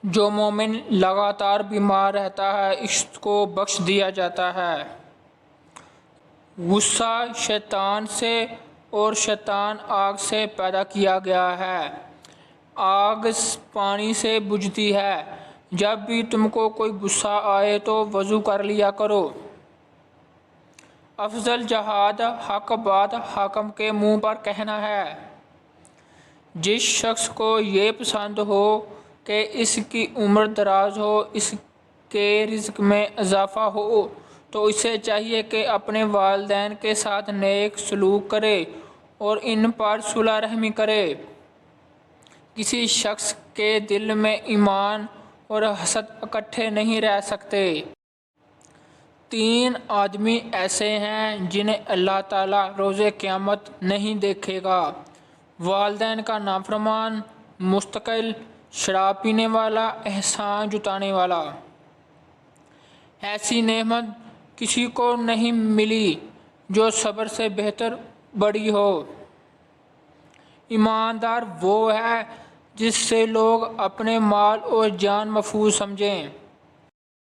جو مومن لگاتار بیمار رہتا ہے اس کو بخش دیا جاتا ہے۔ غصہ شیطان سے اور شیطان آگ سے پیدا کیا گیا ہے۔ آگ پانی سے بجھتی ہے۔ جب بھی تم کو کوئی غصہ آئے تو وضو کر لیا کرو۔ افضل جہاد حق بات حاکم کے منہ پر کہنا ہے۔ جس شخص کو یہ پسند ہو کہ اس کی عمر دراز ہو، اس کے رزق میں اضافہ ہو، تو اسے چاہیے کہ اپنے والدین کے ساتھ نیک سلوک کرے اور ان پر صلح رحمی کرے۔ کسی شخص کے دل میں ایمان اور حسد اکٹھے نہیں رہ سکتے۔ 3 آدمی ایسے ہیں جنہیں اللہ تعالیٰ روز قیامت نہیں دیکھے گا: والدین کا نافرمان، مستقل، شراب پینے والا، احسان جتانے والا۔ ایسی نعمت کسی کو نہیں ملی جو صبر سے بہتر بڑی ہو۔ ایماندار وہ ہے جس سے لوگ اپنے مال اور جان محفوظ سمجھیں۔